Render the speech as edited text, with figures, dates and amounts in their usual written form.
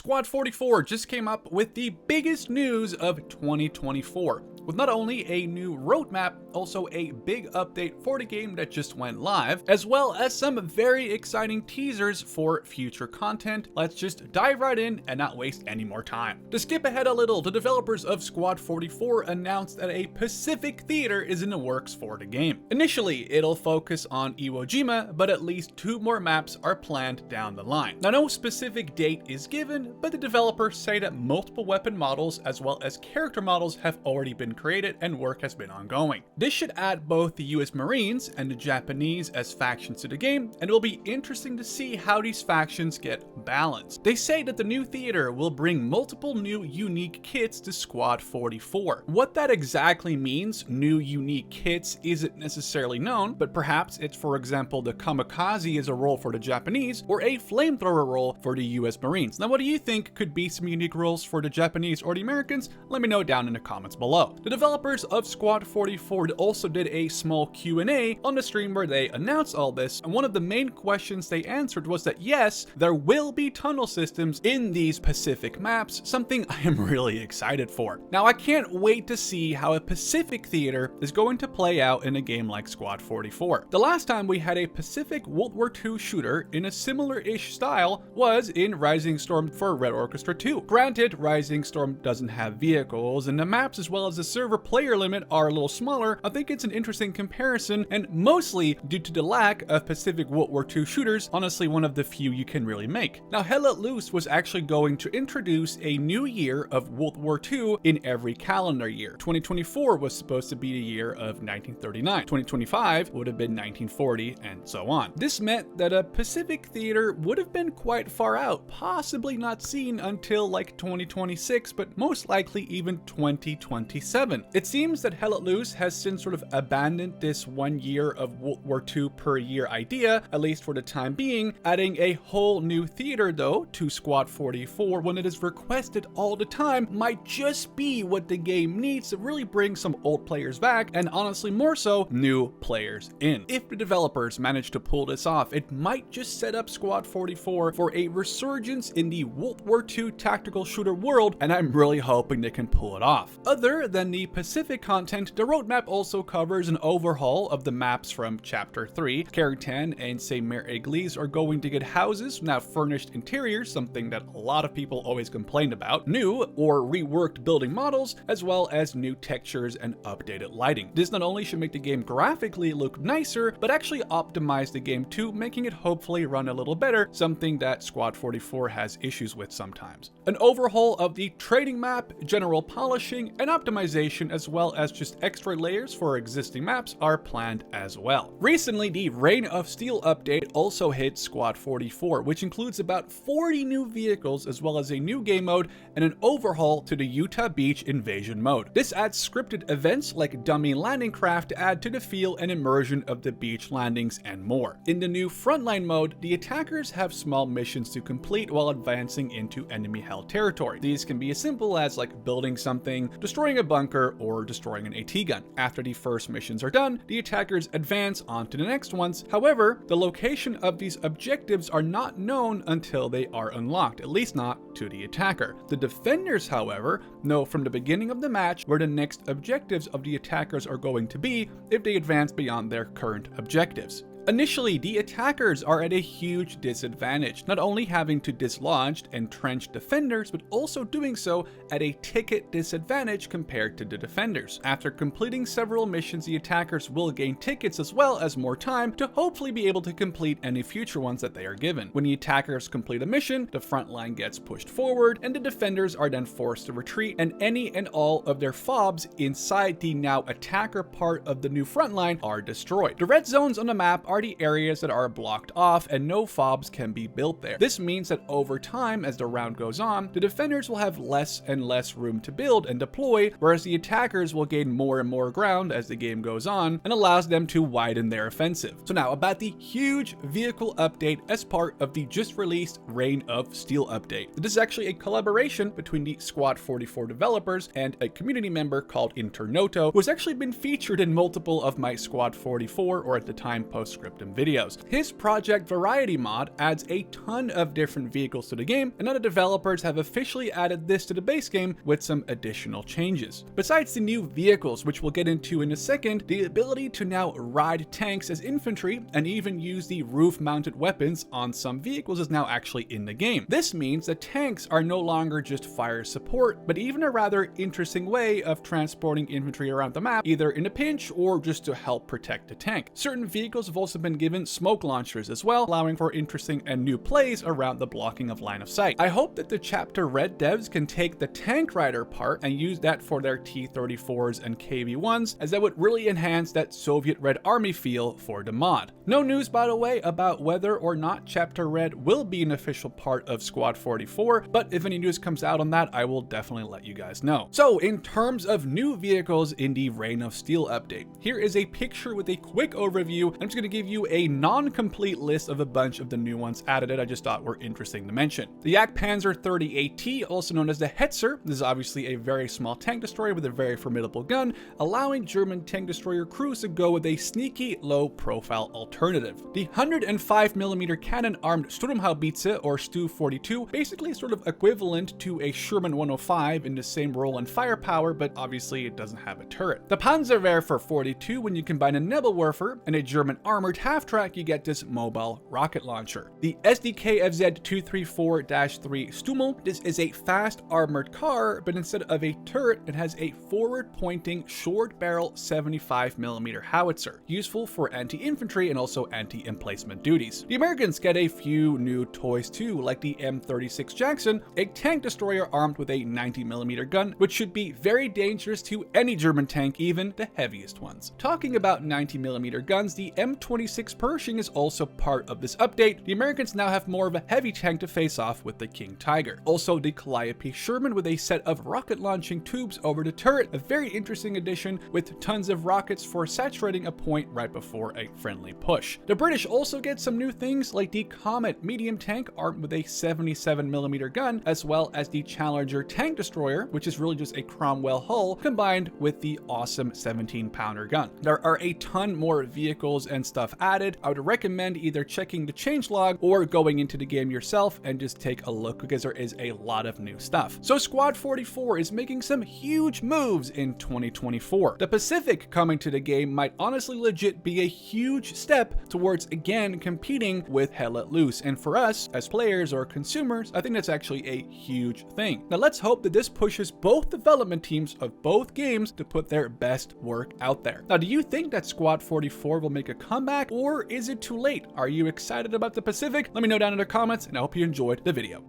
Squad 44 just came up with the biggest news of 2024, with not only a new roadmap, also a big update for the game that just went live, as well as some very exciting teasers for future content. Let's just dive right in and not waste any more time. To skip ahead a little, the developers of Squad 44 announced that a Pacific theater is in the works for the game. Initially, it'll focus on Iwo Jima, but at least 2 more maps are planned down the line. Now, no specific date is given, but the developers say that multiple weapon models as well as character models have already been created and work has been ongoing. This should add both the US Marines and the Japanese as factions to the game, and it will be interesting to see how these factions get balanced. They say that the new theater will bring multiple new unique kits to Squad 44. What that exactly means, new unique kits, isn't necessarily known, but perhaps it's, for example, the kamikaze as a role for the Japanese or a flamethrower role for the US Marines. Now, what do you think could be some unique roles for the Japanese or the Americans? Let me know down in the comments below. The developers of Squad 44 also did a small Q&A on the stream where they announced all this, and one of the main questions they answered was that yes, there will be tunnel systems in these Pacific maps, something I am really excited for. Now, I can't wait to see how a Pacific theater is going to play out in a game like Squad 44. The last time we had a Pacific World War II shooter in a similar-ish style was in Rising Storm for Red Orchestra 2. Granted, Rising Storm doesn't have vehicles, and the maps as well as the server player limit are a little smaller. I think it's an interesting comparison, and mostly due to the lack of Pacific World War II shooters, honestly one of the few you can really make. Now, Hell Let Loose was actually going to introduce a new year of World War II in every calendar year. 2024 was supposed to be the year of 1939. 2025 would have been 1940, and so on. This meant that a Pacific theater would have been quite far out, possibly not seen until like 2026, but most likely even 2027. It seems that Hell Let Loose has since sort of abandoned this 1 year of World War II per year idea, at least for the time being, adding a whole new theater though to Squad 44 when it is requested all the time might just be what the game needs to really bring some old players back, and honestly more so, new players in. If the developers manage to pull this off, it might just set up Squad 44 for a resurgence in the World War II tactical shooter world, and I'm really hoping they can pull it off. Other than the Pacific content, the roadmap also covers an overhaul of the maps from Chapter 3. Karitan and Saint Mère Église are going to get houses, now furnished interiors, something that a lot of people always complained about, new or reworked building models, as well as new textures and updated lighting. This not only should make the game graphically look nicer, but actually optimize the game too, making it hopefully run a little better, something that Squad 44 has issues with sometimes. An overhaul of the trading map, general polishing, and optimization, as well as just extra layers for existing maps are planned as well. Recently, the Reign of Steel update also hit Squad 44, which includes about 40 new vehicles, as well as a new game mode and an overhaul to the Utah Beach invasion mode. This adds scripted events like dummy landing craft to add to the feel and immersion of the beach landings and more. In the new Frontline mode, the attackers have small missions to complete while advancing into enemy held territory. These can be as simple as like building something, destroying a bunker, or destroying an AT gun. After the first missions are done, the attackers advance on to the next ones. However, the location of these objectives are not known until they are unlocked, at least not to the attacker. The defenders, however, know from the beginning of the match where the next objectives of the attackers are going to be if they advance beyond their current objectives. Initially, the attackers are at a huge disadvantage, not only having to dislodge entrenched defenders, but also doing so at a ticket disadvantage compared to the defenders. After completing several missions, the attackers will gain tickets as well as more time to hopefully be able to complete any future ones that they are given. When the attackers complete a mission, the front line gets pushed forward, and the defenders are then forced to retreat, and any and all of their fobs inside the now attacker part of the new front line are destroyed. The red zones on the map are the areas that are blocked off and no fobs can be built there. This means that over time, as the round goes on, the defenders will have less and less room to build and deploy, whereas the attackers will gain more and more ground as the game goes on and allows them to widen their offensive. So now about the huge vehicle update as part of the just released Reign of Steel update. This is actually a collaboration between the Squad 44 developers and a community member called Internoto, who has actually been featured in multiple of my Squad 44, or at the time Post Scriptum videos. His Project Variety mod adds a ton of different vehicles to the game, and now the developers have officially added this to the base game with some additional changes. Besides the new vehicles, which we'll get into in a second, the ability to now ride tanks as infantry and even use the roof-mounted weapons on some vehicles is now actually in the game. This means that tanks are no longer just fire support, but even a rather interesting way of transporting infantry around the map, either in a pinch or just to help protect the tank. Certain vehicles have also been given smoke launchers as well, allowing for interesting and new plays around the blocking of line of sight. I hope that the Chapter Red devs can take the tank rider part and use that for their T-34s and KV-1s, as that would really enhance that Soviet Red Army feel for the mod. No news, by the way, about whether or not Chapter Red will be an official part of Squad 44, but if any news comes out on that, I will definitely let you guys know. So in terms of new vehicles in the Reign of Steel update, here is a picture with a quick overview. I'm just going to give you a non-complete list of a bunch of the new ones added that I just thought were interesting to mention. The Jagdpanzer 30 AT, also known as the Hetzer, this is obviously a very small tank destroyer with a very formidable gun, allowing German tank destroyer crews to go with a sneaky low-profile alternative. The 105mm cannon-armed Sturmhaubitze, or Stu-42, basically sort of equivalent to a Sherman 105 in the same role and firepower, but obviously it doesn't have a turret. The Panzerwerfer 42, when you combine a Nebelwerfer and a German armored half-track, you get this mobile rocket launcher. The SDK FZ234-3 Stummel, this is a fast armored car, but instead of a turret, it has a forward-pointing short-barrel 75mm howitzer, useful for anti-infantry and also anti-emplacement duties. The Americans get a few new toys too, like the M36 Jackson, a tank destroyer armed with a 90mm gun, which should be very dangerous to any German tank, even the heaviest ones. Talking about 90mm guns, the M26 Pershing is also part of this update. The Americans now have more of a heavy tank to face off with the King Tiger. Also, the Calliope Sherman with a set of rocket launching tubes over the turret, a very interesting addition with tons of rockets for saturating a point right before a friendly push. The British also get some new things like the Comet medium tank armed with a 77mm gun, as well as the Challenger tank destroyer, which is really just a Cromwell hull combined with the awesome 17-pounder gun. There are a ton more vehicles and stuff added. I would recommend either checking the changelog or going into the game yourself and just take a look, because there is a lot of new stuff. So Squad 44 is making some huge moves in 2024. The Pacific coming to the game might honestly legit be a huge step towards again competing with Hell Let Loose, and for us as players or consumers, I think that's actually a huge thing. Now let's hope that this pushes both development teams of both games to put their best work out there. Now, do you think that Squad 44 will make a comeback, or is it too late? Are you excited about the Pacific? Let me know down in the comments, and I hope you enjoyed the video.